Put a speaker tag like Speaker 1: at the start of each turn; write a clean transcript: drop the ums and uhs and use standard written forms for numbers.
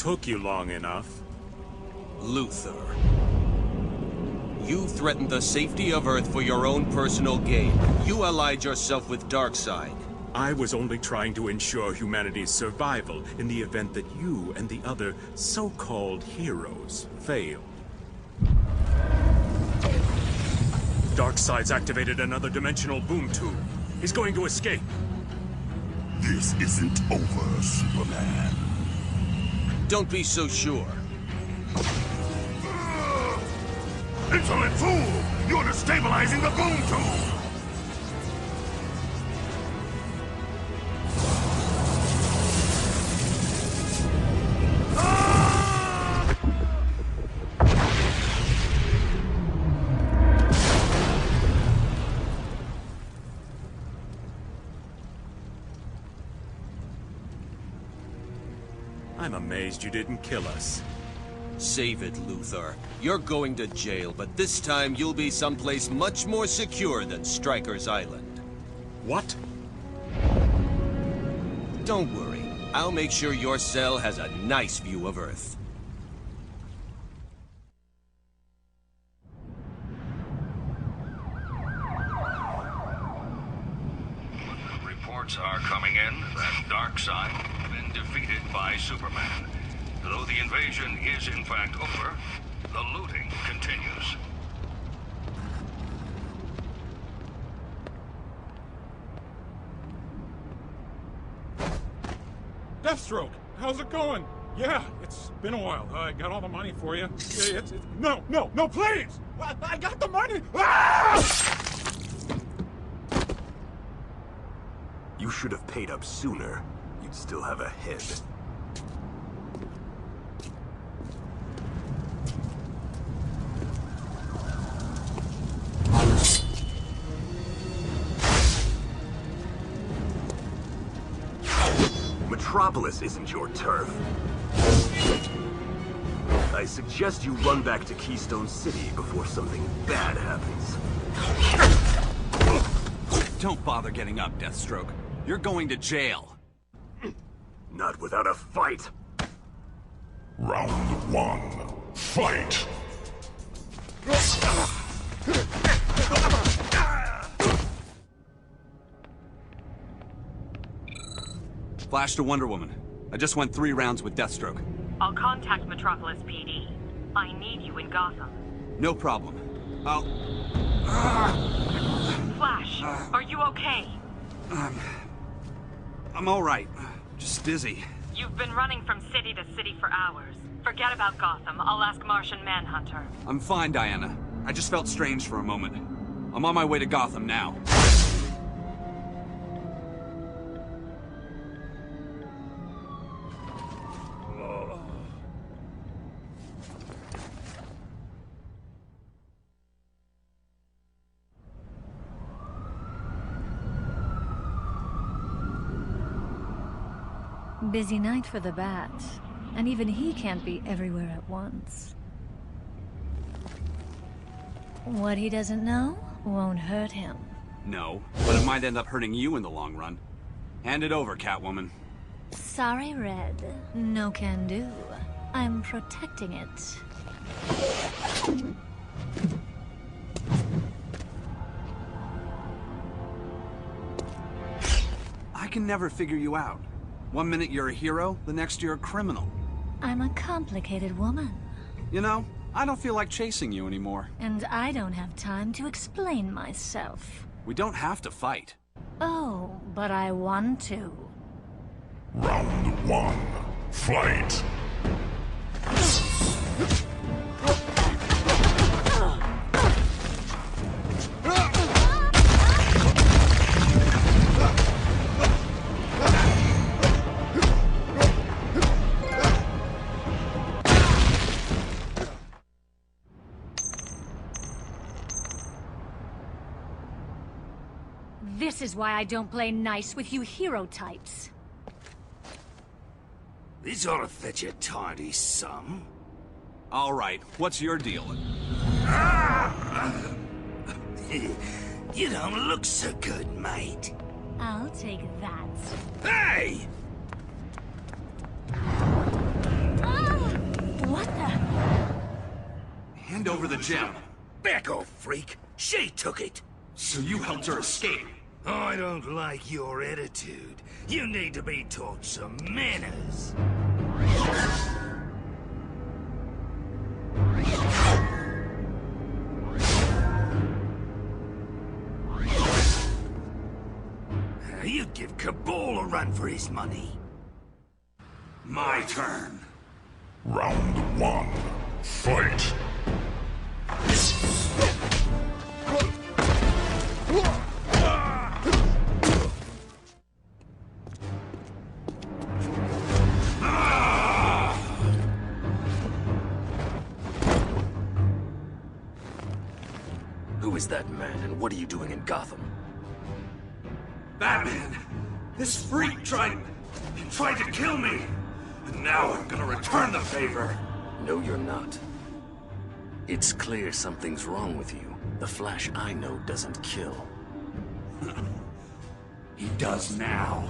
Speaker 1: took you long enough.
Speaker 2: Luther. You threatened the safety of Earth for your own personal gain. You allied yourself with Darkseid.
Speaker 1: I was only trying to ensure humanity's survival in the event that you and the other so-called heroes failed. Darkseid's activated another dimensional boom tube. He's going to escape.
Speaker 3: This isn't over, Superman.
Speaker 2: Don't be so sure.
Speaker 3: Insolent fool! You're destabilizing the boom tube!
Speaker 1: I'm amazed you didn't kill us.
Speaker 2: Save it, Luther. You're going to jail, but this time you'll be someplace much more secure than Stryker's Island.
Speaker 1: What?
Speaker 2: Don't worry. I'll make sure your cell has a nice view of Earth.
Speaker 4: Reports are coming in that Darkseid has been defeated by Superman. Though the invasion is in fact over, the looting continues.
Speaker 5: Deathstroke, how's it going? Yeah, it's been a while. I got all the money for you. No, please! I got the money! Ah!
Speaker 6: You should have paid up sooner. You'd still have a head. Metropolis isn't your turf. I suggest you run back to Keystone City before something bad happens.
Speaker 7: Don't bother getting up, Deathstroke. You're going to jail.
Speaker 6: Not without a fight.
Speaker 3: Round one. Fight!
Speaker 7: Flash to Wonder Woman. I just went 3 rounds with Deathstroke.
Speaker 8: I'll contact Metropolis PD. I need you in Gotham.
Speaker 7: No problem. I'll...
Speaker 8: Flash, are you okay?
Speaker 7: I'm all right. Just dizzy.
Speaker 8: You've been running from city to city for hours. Forget about Gotham. I'll ask Martian Manhunter.
Speaker 7: I'm fine, Diana. I just felt strange for a moment. I'm on my way to Gotham now.
Speaker 9: Busy night for the Bat, and even he can't be everywhere at once. What he doesn't know won't hurt him.
Speaker 7: No, but it might end up hurting you in the long run. Hand it over, Catwoman.
Speaker 9: Sorry, Red. No can do. I'm protecting it.
Speaker 7: I can never figure you out. One minute you're a hero, the next you're a criminal.
Speaker 9: I'm a complicated woman.
Speaker 7: You know, I don't feel like chasing you anymore.
Speaker 9: And I don't have time to explain myself.
Speaker 7: We don't have to fight.
Speaker 9: Oh, but I want to.
Speaker 3: Round one. Fight!
Speaker 9: This is why I don't play nice with you hero types.
Speaker 10: This ought to fetch a tidy sum.
Speaker 7: All right, what's your deal?
Speaker 10: You don't look so good, mate.
Speaker 9: I'll take that.
Speaker 10: Hey!
Speaker 9: Ah!
Speaker 7: over the gem.
Speaker 10: Back off, freak. She took it.
Speaker 7: So you helped her escape.
Speaker 10: I don't like your attitude. You need to be taught some manners. You'd give Cabal a run for his money.
Speaker 3: My turn. Round 1. Fight.
Speaker 10: Who is that man, and what are you doing in Gotham?
Speaker 7: Batman! This freak tried to kill me! And now I'm gonna return the favor!
Speaker 10: No, you're not. It's clear something's wrong with you. The Flash I know doesn't kill.
Speaker 7: He does now.